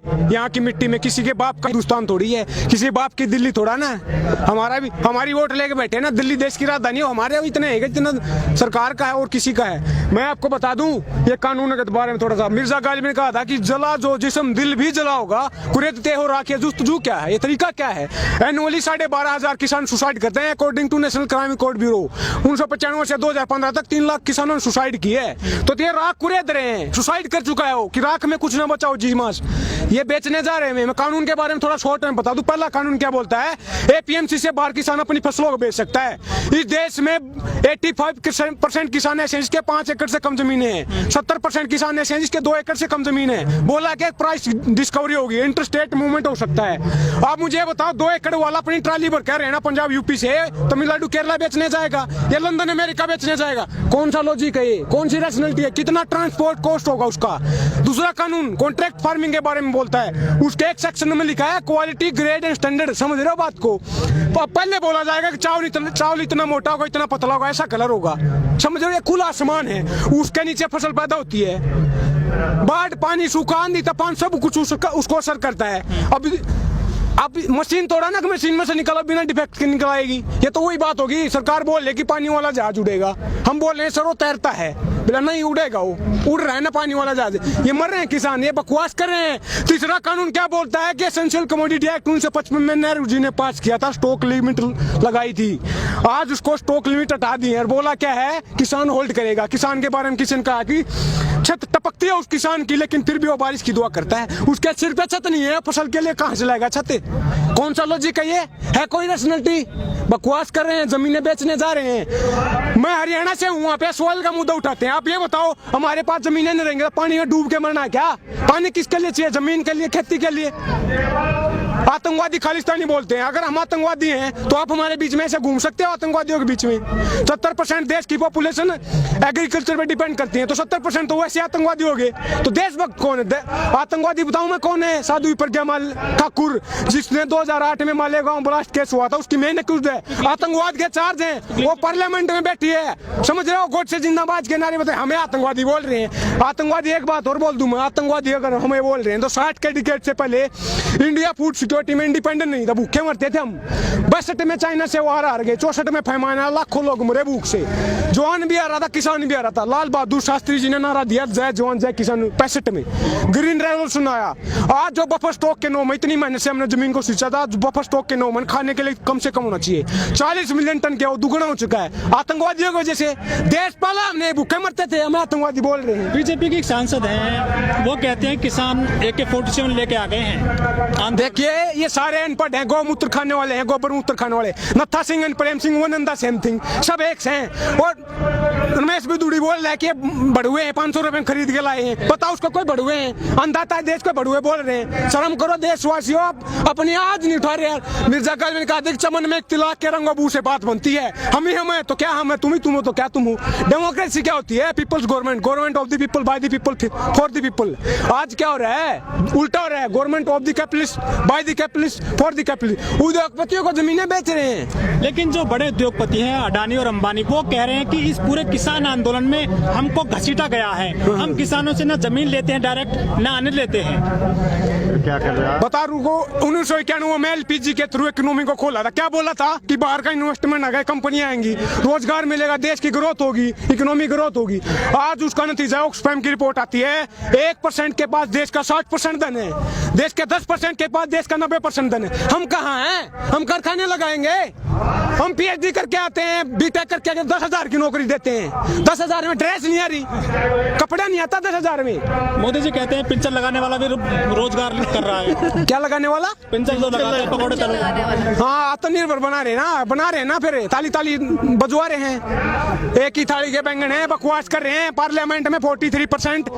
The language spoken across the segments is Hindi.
यहाँ की मिट्टी में। किसी के बाप का हिंदुस्तान थोड़ी है, किसी बाप की दिल्ली थोड़ा ना। हमारा भी, हमारी वोट लेके बैठे ना, दिल्ली देश की राजधानी हो, हमारे इतने है जितना सरकार का है और किसी का है। मैं आपको बता दूं ये कानून के बारे में थोड़ा सा, मिर्जा गालिब ने कहा था कि जला जो जिस्म दिल भी जला होगा, कुरेदते हो राखिया जुस्तजू। क्या है ये तरीका, क्या है? एनुअली 12,500 किसान सुसाइड करते हैं according to national crime record bureau. 1995 से 2015 तक 3 लाख किसानों ने सुसाइड की है। तो ये राख कुरेद रहे हैं, सुसाइड कर चुका है वो, कि राख में कुछ ना बचाओ जी मास, ये बेचने जा रहे हैं। मैं कानून के बारे में थोड़ा शॉर्ट में बता दूं। पहला कानून क्या बोलता है? एपीएमसी से बाहर किसान अपनी फसलों को बेच सकता है। इस देश में 85% किसान ऐसे हैं जिसके 5 एकड़ से कम जमीनें हैं, 70% किसान ऐसे हैं जिसके 2 एकड़ से कम जमीन है। बोला कि प्राइस डिस्कवरी होगी, इंटरस्टेट मूवमेंट हो सकता है। आप मुझे बताओ, 2 एकड़ वाला अपनी ट्राली भर कर रहना पंजाब यूपी से तमिलनाडु केरला बेचने जाएगा या लंदन अमेरिका बेचने जाएगा? कौन सा लॉजिक है ये? कौन सी रैशनैलिटी है? कितना ट्रांसपोर्ट कॉस्ट होगा उसका? दूसरा कानून कॉन्ट्रैक्ट फार्मिंग के बारे में बोलता है। उसके एक सेक्शन में लिखा है क्वालिटी, ग्रेड एंड स्टैंडर्ड। समझ रहे हो बात को? पहले बोला जाएगा कि चावल इतना मोटा होगा, इतना पतला होगा, ऐसा कलर होगा। समझ रहे हो? खुला आसमान है, उसके नीचे फसल पैदा होती है। बाढ़, पानी, सूखा, आंधी, तूफान सब कुछ उसको असर करता है। अब मशीन तोड़ा ना कि मशीन में से निकला बिना डिफेक्ट के निकल आएगी। ये तो वही बात होगी, सरकार बोल रही कि पानी वाला जहाज उड़ेगा, हम बोल रहे हैं सर वो तैरता है, बोला नहीं उड़ेगा, वो उड़ रहा है ना पानी वाला जहाज। ये मर रहे हैं किसान, ये बकवास कर रहे हैं। तीसरा कानून क्या बोलता है कि एसेंशियल कमोडिटी एक्ट 1955 में नेहरू जी ने पास किया था, स्टॉक लिमिट लगाई थी। आज उसको स्टॉक लिमिट हटा दी है और बोला क्या है, किसान होल्ड करेगा। किसान के बारे में किसी ने कहा कि छत टपकती है उस किसान की, लेकिन फिर भी वो बारिश की दुआ करता है। उसके सिर पे छत नहीं है, फसल के लिए कहां से लाएगा छत? कौन सा लॉजिक है ये? है कोई रैशनैलिटी? बकवास कर रहे हैं, जमीनें बेचने जा रहे हैं। मैं हरियाणा से हूँ, वहाँ पे सोयल का मुद्दा उठाते हैं। आप ये बताओ, हमारे पास जमीनें नहीं रहेंगे, पानी में डूब के मरना है क्या? पानी किसके लिए चाहिए? जमीन के लिए, खेती के लिए। आतंकवादी खालिस्तानी बोलते हैं। अगर हम आतंकवादी हैं तो आप हमारे बीच में ऐसे घूम सकते हो आतंकवादियों के बीच में? 70% देश की पॉपुलेशन एग्रीकल्चर पे डिपेंड करती है, तो 70% तो वैसे आतंकवादी हो गए। तो देशभक्त कौन है? आतंकवादी बताऊं मैं कौन है? साधु प्रज्ञा ठाकुर, जिसने 2008 में मालेगांव ब्लास्ट केस हुआ था, उसकी मेन एक्यूज्ड है। आतंकवाद के चार्ज हैं, वो पार्लियामेंट में बैठी है। समझ रहे हो? गोड से जिंदाबाद के नारे बताए, हमें आतंकवादी बोल रहे हैं। आतंकवादी, एक बात और बोल दूं मैं, आतंकवादी अगर हमें बोल रहे हैं तो 60 के डिकेड से पहले इंडिया फूड सिक्योरिटी में इंडिपेंडेंट नहीं था, भूखे मरते थे हम। 62 में चाइना से वार हार गए, 64 में फैमान आया, लाखों लोग मरे भूख से। जवान भी आ रहा था, किसान भी आ रहा था। लाल बहादुर शास्त्री जी ने नारा दिया, जय जवान जय किसान। 65 में ग्रीन रेवोल्यूशन आया। आज जो बफर स्टॉक के 9 में, इतनी मेहनत से हमने जमीन को सींचा था, बफर स्टॉक के 9 में खाने के लिए कम से कम होना चाहिए 40 मिलियन टन के, वो दुगना हो चुका है आतंकवादियों की वजह से। देश पाला हमने, भूखे मरते थे, हमें आतंकवादी बोल रहे हैं। बीजेपी के एक सांसद हैं, वो कहते हैं किसान AK-47 लेके आ गए हैं। देखिए ये सारे अनपढ़ हैं, गौमूत्र खाने वाले हैं, गोबर मूत्र खाने वाले। नत्था Singh and Prem Singh one and the same thing, सब एक से हैं। और रमेश बिदुड़ी बोल रहा है कि बड़ुए हैं, 500 रुपए में खरीद के लाए हैं। पता उसको कोई बड़ुए हैं? अंधाता है देश को बड़ुए बोल रहे हैं। शर्म करो देशवासियों, आप अपनी आज नहीं उठा रहे यार। मिर्जा गालिब ने कहा, देख चमन में एक तिलाक के रंगों से बात बनती है। हम ही हम है तो क्या हम है, तुम ही तुम हो तो क्या तुम हो। डेमोक्रेसी क्या होती है? People's government, government of the people, by the people, for the people. आज क्या हो रहा है? उल्टा हो रहा है, government of the capitalist, by the capitalist, for the capitalist. उद्योगपतियों को जमीनें बेच रहे हैं। लेकिन जो बड़े उद्योगपति हैं अडानी और अंबानी, वो कह रहे हैं कि इस पूरे किसान आंदोलन में हमको घसीटा गया है। हम किसानों से ना जमीन लेते हैं डायरेक्ट, ना अन्न लेते हैं। क्या कर रहे हैं? बता रूको 1991 में LPG के थ्रू इकोनॉमी को खोला था। क्या बोला था कि बाहर का इन्वेस्टमेंट आ गया, कंपनियां आएंगी, रोजगार मिलेगा, देश की ग्रोथ होगी, इकोनॉमी ग्रोथ होगी। आज उसका नतीजा ऑक्सफैम की रिपोर्ट आती है, 1% के पास देश का 60% धन है, देश के 10% के पास देश का 90% धन है। हम कहाँ हैं? हम कारखाने लगाएंगे? हम PhD करके आते हैं, BTech करके आते हैं, 10,000 की नौकरी देते हैं। 10,000 में ड्रेस नहीं आ रही, कपड़ा नहीं आता 10,000 में। मोदी जी कहते हैं पिंचर लगाने वाला भी रोजगार कर रहा है। क्या लगाने वाला? पिंचर जो लगाता है, पकौड़े तलने। हाँ, आत्मनिर्भर बना रहे ना, फिर ताली ताली बजवा रहे हैं। एक ही थाली के बैंगन है, बकवास कर रहे हैं। पार्लियामेंट में 43%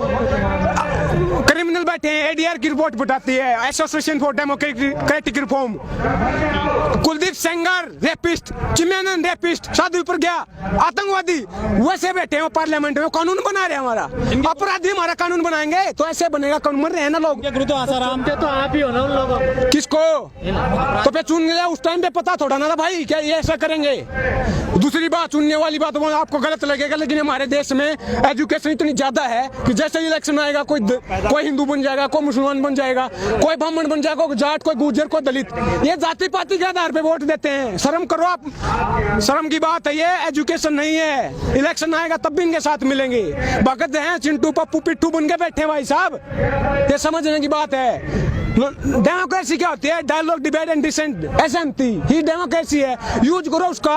क्रिमिनल बैठे हैं। ADR की रिपोर्ट बताती है, association for democratic reform. Kuldeep Sengar rapist, Chinmayanand rapist, साधु प्रज्ञा आतंकवादी, वैसे बैठे हैं पार्लियामेंट में। कानून बना रहे हैं हमारा, अपराधी हमारा कानून बनाएंगे तो ऐसे बनेगा। कानून मर रहे हैं ना लोग। गुरु आसाराम तो आप ही हो ना उन लोगों को। किसको? तो पे चुन लिया उस टाइम पे, पता थोड़ा ना था भाई क्या ये ऐसा करेंगे। दूसरी बात, सुनने वाली बात वो आपको गलत लगेगा, लेकिन हमारे देश में एजुकेशन इतनी ज्यादा है कि जैसे इलेक्शन आएगा कोई हिंदू बन जाएगा, कोई मुसलमान बन जाएगा, कोई ब्राह्मण बन जाएगा, कोई जाट, कोई गुर्जर, कोई दलित, ये जाति पाति के आधार पे वोट देते हैं। शर्म करो आप, शर्म की बात है ये, एजुकेशन नहीं है। इलेक्शन आएगा तब भी इनके साथ मिलेंगे। भगत हैं चिंटू पप्पू पिट्ठू बन के बैठे भाई साहब, ये समझने की बात है। डेमोक्रेसी क्या होती है? डायलॉग, डिबेट एंड डिसेंट, एसएमटी ही डेमोक्रेसी है, यूज करो उसका।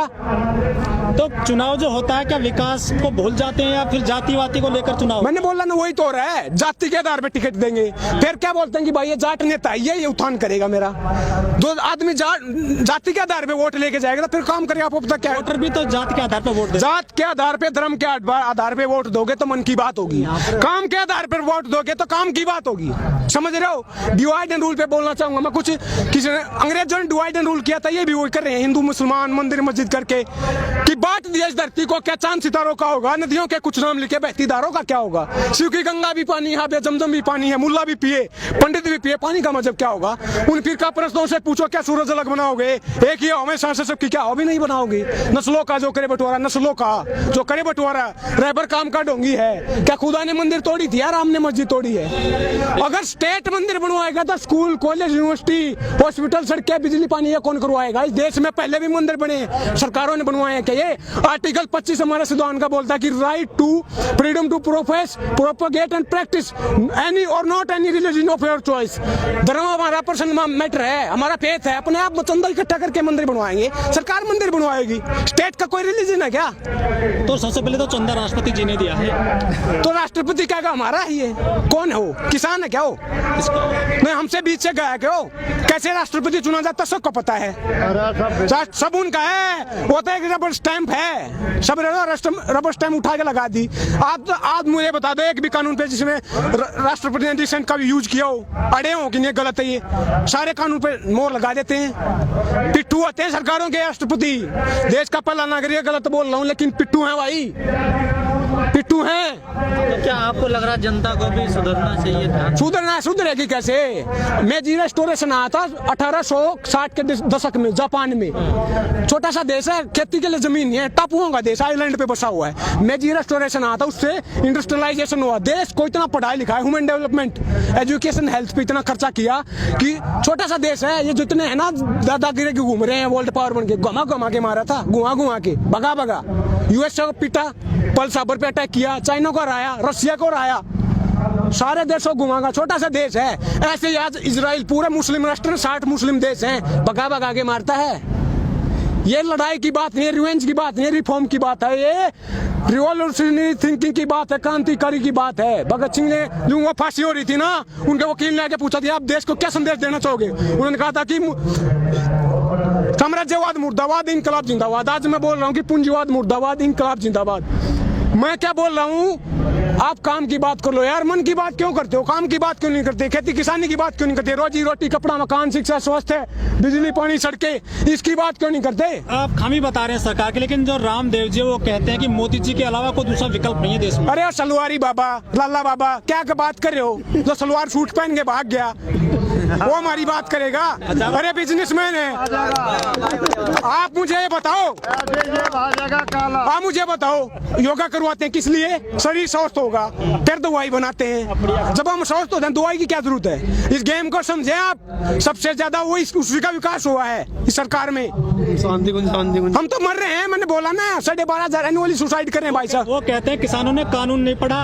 तो चुनाव जो होता है क्या विकास को भूल जाते हैं या फिर जातिवादी को लेकर चुनाव? मैंने बोला ना, वही तो हो रहा है, जाति के आधार पे टिकट देंगे, फिर क्या बोलते हैं कि भाई ये जाट नेता है, ये उत्थान करेगा मेरा। दो आदमी जाति के आधार पे वोट लेके जाएगा तो फिर काम करेगा। आपको पता क्या, वोटर भी तो जात के आधार पर वोट दे, जात के आधार पे, धर्म के आधार पे वोट दोगे तो मन की बात होगी, काम के आधार पर वोट दोगे तो काम की बात होगी। समझ रहे हो? डिवाइड एंड रूल पे बोलना चाहूंगा मैं कुछ। किसी ने, अंग्रेजों ने डिवाइड एंड रूल किया था, ये भी वही कर रहे हैं, हिंदू मुसलमान मंदिर मस्जिद करके, कि बांट दिया इस धरती को। क्या चांद सितारों का होगा? नदियों के कुछ नाम लिखे, बहती धारों का क्या होगा? शिव की गंगा भी पानी, यहाँ पे जमजम भी पानी है, मुल्ला भी पिए, पंडित भी पिए, पानी का मतलब क्या होगा? उन फिरका परस्तों से पूछो क्या सूरज अलग बनाओगे? एक ही हमेशा से सबकी क्या हो भी नहीं बनाओगे? नस्लों का जो करे बंटवारा, नस्लों का जो करे बंटवारा, रहबर काम का ढोंगी है। क्या खुदा ने मंदिर तोड़ी थी यार? राम ने मस्जिद तोड़ी है। अगर स्टेट मंदिर बनवाएगा तो स्कूल, कॉलेज, यूनिवर्सिटी, हॉस्पिटल, सड़कें, बिजली, पानी ये कौन करवाएगा? इस देश में पहले भी मंदिर बने, सरकारों ने बनवाए हैं क्या? ये आर्टिकल 25 हमारे संविधान का बोलता है कि right to freedom to profess, propagate and practise any और not any religion of your choice. धर्म हमारा पर्सनल मैटर है, हमारा फेथ है। अपने आप चंदा इकट्ठा करके मंदिर बनवाएंगे, सरकार मंदिर बनवाएगी। स्टेट का कोई रिलीजन है क्या? तो सबसे पहले तो चंदा राष्ट्रपति जी ने दिया है, तो राष्ट्रपति क्या हमारा ही है? कौन हो? किसान है क्या हो? नहीं, हमसे बीच से गया क्या हो? कैसे राष्ट्रपति चुना जाता सबको पता है, सब उनका है। वो तो एक रबर स्टैंप है, सब रबर स्टैंप उठा के लगा दी। आप मुझे बता दो एक भी कानून पे जिसमें राष्ट्रपति ने डिसेंट का भी यूज किया हो, अड़े हो कि नहीं गलत है, ये सारे कानून पे मोहर लगा देते हैं। पिट्ठू होते हैं सरकारों के राष्ट्रपति, देश का पहला नागरिक। गलत बोल रहा हूँ लेकिन पिट्ठू है भाई, पिट्ठू हैं। तो क्या आपको लग रहा है जनता को भी सुधरना चाहिए था? सुधरेगी कैसे? मेजी रेस्टोरेशन आया था 1860 के दशक में जापान में। छोटा सा देश है, खेती के लिए जमीन नहीं है, टापुओं का देश, आइलैंड पे बसा हुआ है। मेजी रेस्टोरेशन आया था, उससे इंडस्ट्रियलाइजेशन हुआ। देश को इतना पढ़ाई लिखाई, ह्यूमन डेवलपमेंट, एजुकेशन, हेल्थ पे इतना खर्चा किया कि छोटा सा देश है। ये जितने है ना दादागिरी के घूम रहे हैं, वर्ल्ड पावर बन के, घुमा के मारा था, घुमा के भगा। यूएस को पीटा, पर्ल हार्बर पे अटैक किया, चाइना को हराया, रशिया को हराया, सारे देशों को घुमागा। छोटा सा देश है। ऐसे ही आज इजराइल पूरे मुस्लिम राष्ट्र, 60 मुस्लिम देश हैं, भगा के मारता है। ये लड़ाई की बात नहीं है, रिवेंज की बात नहीं है, रिफॉर्म की बात है, ये रिवॉल्यूशनरी थिंकिंग की बात है, क्रांतिकारी की बात है। भगत सिंह ने जो वो फांसी हो रही थी ना, उनके वकील ने आके पूछा था आप देश को क्या संदेश देना चाहोगे? उन्होंने कहा था कि साम्राज्यवाद मुर्दाबाद, इनकलाब जिंदाबाद। आज मैं बोल रहा हूँ कि पूंजीवाद मुर्दाबाद, इनकलाब जिंदाबाद। मैं क्या बोल रहा हूँ? आप काम की बात कर लो यार, मन की बात क्यों करते हो? काम की बात क्यों नहीं करते? खेती किसानी की बात क्यों नहीं करते? रोजी रोटी, कपड़ा, मकान, शिक्षा, स्वास्थ्य, बिजली, पानी, सड़कें, इसकी बात क्यों नहीं करते? आप खामी बता रहे हैं सरकार की, लेकिन जो रामदेव जी वो कहते हैं कि मोदी जी के अलावा कोई दूसरा विकल्प नहीं है देश में। अरे सलवारी बाबा, लाला बाबा, क्या बात कर रहे हो? जो सलवार सूट पहन के भाग गया वो हमारी बात करेगा? अरे बिजनेसमैन है। आप मुझे ये बताओ, आप मुझे बताओ, योगा करवाते हैं किस लिए? शरीर स्वस्थ होगा, फिर दवाई बनाते हैं। जब हम स्वस्थ होते हैं दवाई की क्या जरूरत है? इस गेम को समझे आप। सबसे ज्यादा वो उसी का विकास हुआ है इस सरकार में। हम तो मर रहे हैं, मैंने बोला ना, 12,500 एनुअली सुसाइड कर रहे हैं भाई साहब। वो कहते हैं किसानों ने कानून नहीं पढ़ा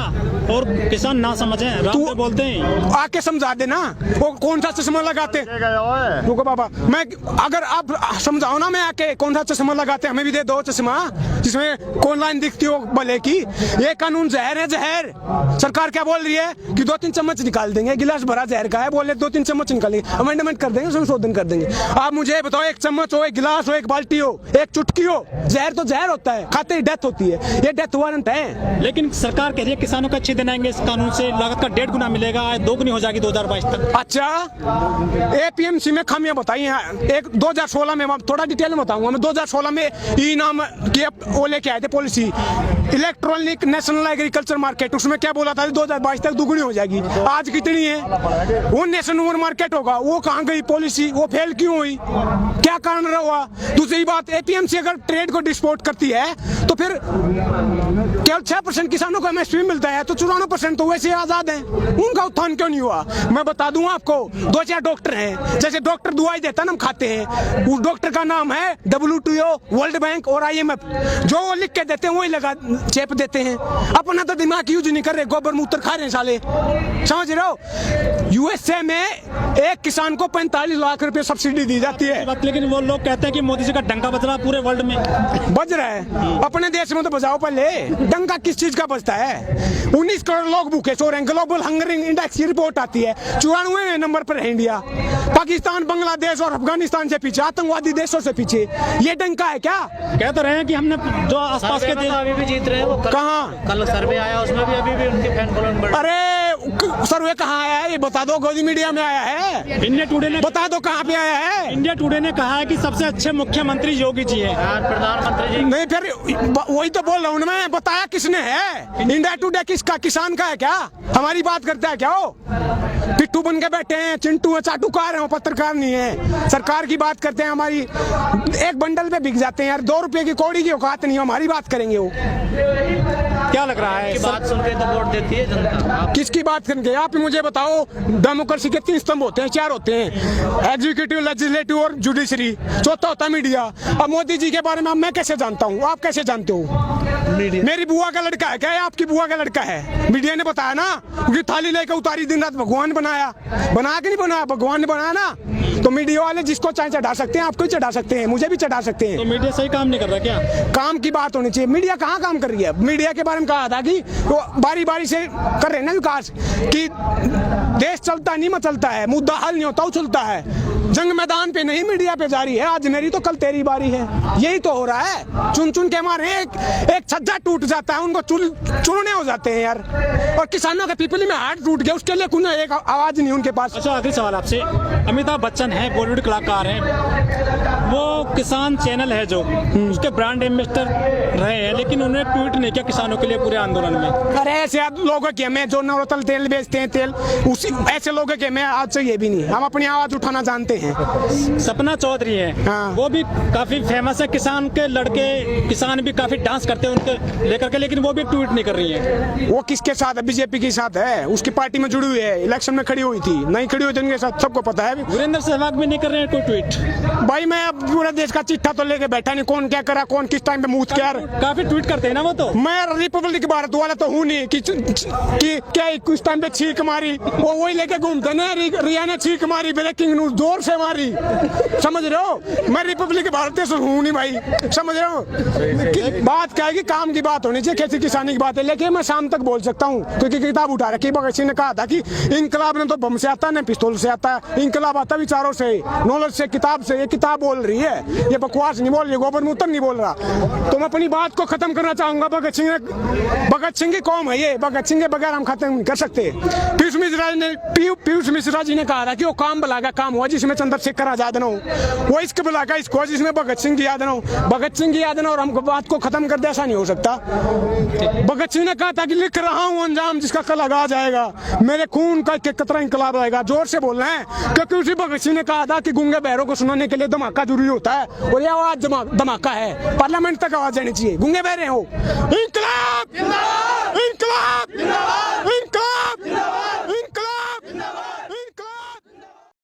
और किसान ना समझे, रामदेव बोलते हैं। आके समझा देना, वो कौन सा चश्मा लगाते हैं? रुको बाबा, मैं अगर आप समझाओ ना, मैं आके कौन सा चश्मा लगाते हैं, हमें भी दे दो चश्मा जिसमें कौन लाइन दिखती हो भले की। ये कानून जहर है, जहर। सरकार क्या बोल रही है कि 2-3 चम्मच निकाल देंगे, गिलास भरा जहर का है, बोले 2-3 चम्मच निकालेंगे, अमेंडमेंट कर देंगे, संशोधन कर देंगे। आप मुझे बताओ, एक चम्मच हो, एक गिलास हो, एक बाल्टी हो, एक चुटकी हो, जहर तो जहर होता है, खाते ही डेथ होती है। ये डेथ वारंट है। लेकिन सरकार कह रही है किसानों को अच्छे दिन आएंगे, इस कानून से लागत का 1.5 गुना मिलेगा, 2 गुनी हो जाएगी 2022 तक। अच्छा, एपीएमसी में खामियां बताई हैं। एक 2016 में, थोड़ा डिटेल में बताऊंगा मैं, 2016 में ई नाम की वो लेके आए थे policy, electronic national agriculture market, उसमें क्या बोला था 2022 तक दुगनी हो जाएगी, आज कितनी है? वो नेशनल मार्केट होगा, वो कहाँ गई पॉलिसी? वो फेल क्यों हुई? क्या कारण रहा? दूसरी बात, एपीएमसी अगर ट्रेड को डिस्पोर्ट करती है तो फिर केवल 6% किसानों को एमएसपी मिलता है, तो 94% तो वैसे आजाद हैं, उनका उत्थान क्यों नहीं हुआ? मैं बता दूं आपको, 2-4 डॉक्टर हैं, जैसे डॉक्टर दवाई देता है ना, हम खाते हैं, उस डॉक्टर का नाम है WTO, वर्ल्ड बैंक और IMF, जो वो लिख के देते हैं वही लगा चेप देते हैं, अपना तो दिमाग यूज नहीं कर रहे, गोबर मूत्र खा रहे हैं साले, समझ रहे हो? USA में एक किसान को 45 लाख रुपए सब्सिडी दी जाती है, लेकिन वो लोग कहते हैं कि मोदी जी का डंका बज रहा पूरे वर्ल्ड में। बज रहा है, अपने देश में तो बजाओ पहले, डंका किस चीज का बजता है? 19 करोड़ लोग भूखे सो रहे हैं, ग्लोबल हंगर इंडेक्स की रिपोर्ट आती है, 94वें नंबर पर है इंडिया, पाकिस्तान, बांग्लादेश और अफगानिस्तान से पीछे, आतंकवादी देशों से पीछे, ये डंका है क्या? कह तो रहे हैं कि हमने जो आसपास के देश अभी भी जीत रहे हैं वो। कहाँ? कल सर्वे आया, उसमें भी अभी भी उनके फैन फॉलोइंग बढ़। अरे सर्वे कहाँ आया है ये बता दो, गोदी मीडिया में आया है? इंडिया टुडे ने बता दो कहाँ पे आया है? इंडिया टुडे ने कहा है कि सबसे अच्छे मुख्यमंत्री योगी जी हैं। प्रधानमंत्री जी नहीं, फिर वही तो बोल रहा हूँ मैं, बताया किसने है? इंडिया टुडे किसका? किसान का है क्या? हमारी बात करता है क्या वो? पिट्ठू बन के बैठे हैं, चिंटू है, चाटुकार है, वो पत्रकार नहीं है, सरकार की बात करते हैं, हमारी एक बंडल पे बिक जाते हैं यार, 2 रुपए की कौड़ी की औकात नहीं, हमारी बात करेंगे वो। क्या लग रहा है? बात सुन के तो वोट देती है जनता। किसकी बात करेंगे आप? मुझे बताओ, डेमोक्रेसी के 3 स्तंभ होते हैं, 4 होते हैं, एग्जीक्यूटिव, लेजिस्लेटिव और जुडिशरी, चौथा होता है मीडिया। अब मोदी जी के बारे में मैं कैसे जानता हूँ, आप कैसे जानते हो? मेरी बुआ का लड़का है क्या? आपकी बुआ का लड़का है? मीडिया ने बताया ना, उनकी थाली लेकर उतारी, दिन रात भगवान बनाया, बना के नहीं बनाया, भगवान ने बनाया ना, तो मीडिया वाले जिसको चाहे चढ़ा सकते हैं, आपको ही चढ़ा सकते हैं, मुझे भी चढ़ा सकते हैं। तो मीडिया सही काम नहीं कर रहा क्या? काम की बात होनी चाहिए, मीडिया कहाँ काम कर रही है? मीडिया के बारे में कहा था कि वो बारी बारी से कर रहे हैं ना विकास, कि देश चलता नहीं मचलता है, मुद्दा हल नहीं होता उछलता है, जंग मैदान पे नहीं मीडिया पे जारी है, आज मेरी तो कल तेरी बारी है, यही तो हो रहा है। चुन चुन के मारे एक छज्जा टूट जाता है, उनको चुनने हो जाते हैं यार, और किसानों के पीपली में हाथ टूट गया, उसके लिए कोई एक आवाज नहीं उनके पास। अच्छा, आखिरी सवाल आपसे, अमिताभ बच्चन है, बॉलीवुड कलाकार हैं, वो किसान चैनल है जो उसके ब्रांड एम्बेसडर रहे हैं, लेकिन उन्होंने ट्वीट नहीं किया किसानों के लिए पूरे आंदोलन में। अरे ऐसे लोगों के में जो नवरत्न तेल बेचते हैं, तेल उसी ऐसे लोगों के में आज से ये भी नहीं, हम अपनी आवाज उठाना जानते हैं। सपना चौधरी है, हाँ। वो भी काफी फेमस है, किसान के लड़के, किसान भी काफी डांस करते हैं उनके लेकर के, लेकिन वो भी ट्वीट नहीं कर रही है। वो किसके साथ है? बीजेपी के साथ है, उसकी पार्टी में जुड़ी हुई है, इलेक्शन में खड़ी हुई थी, नहीं खड़ी हुई थी उनके साथ, सबको पता है। वीरेंद्र सहवाग भी नहीं कर रहे हैं कोई ट्वीट। भाई मैं अब पूरे देश का चिट्ठा तो लेके बैठा नहीं, कौन क्या करा, कौन किस टाइम पे मुंह क्या, काफी ट्वीट करते हैं ना वो तो। मैं रिपब्लिक भारत वाला तो हूँ नहीं कि क्या कुछ टाइम पे छींक मारी, वो वही लेके घूमते ना, रिया ने छींक मारी, ब्रेकिंग न्यूज जोर से मारी, समझ रहे हो? मैं रिपब्लिक भारत से हूँ नहीं भाई, समझ रहे हो? बात क्या है कि काम की बात होनी चाहिए, खेती किसानी की बात है, लेकिन मैं शाम तक बोल सकता हूँ, क्योंकि किताब उठा रखी। भगत सिंह ने कहा था कि इनकलाब ने तो बम से आता है, न पिस्तौल से आता है, इनकलाब आता विचारों से, नॉलेज से, किताब से। ये किताब बोल रही है, ये बकवास नहीं बोल रही, गोबर मूत्र नहीं बोल रहा। तो मैं अपनी बात को खत्म करना चाहूंगा। भगत सिंह की कौम है ये, भगत सिंह के बगैर हम खत्म नहीं कर सकते। पीयूष मिश्रा जी ने कहा था कि वो काम भला का काम हुआ जिसमें चंद्रशेखर आजाद न हो, वो इसके भला का इसको जिसमें भगत सिंह की याद न हो, भगत सिंह की याद न हो, और हमको बात को खत्म कर दे, ऐसा नहीं हो सकता। भगत सिंह ने कहा था कि लिख रहा हूँ अंजाम जिसका कल आगाज आएगा, मेरे खून का एक कतरा इंकलाब आएगा। जोर से बोल रहे हैं, क्योंकि उसी भगत सिंह ने कहा था कि गूंगे बहरों को सुनाने के लिए धमाका जरूरी होता है, और ये आवाज धमाका है, पार्लियामेंट तक आवाज देनी चाहिए। गूंगे बहरे हो, इंकलाब, इंकलाब।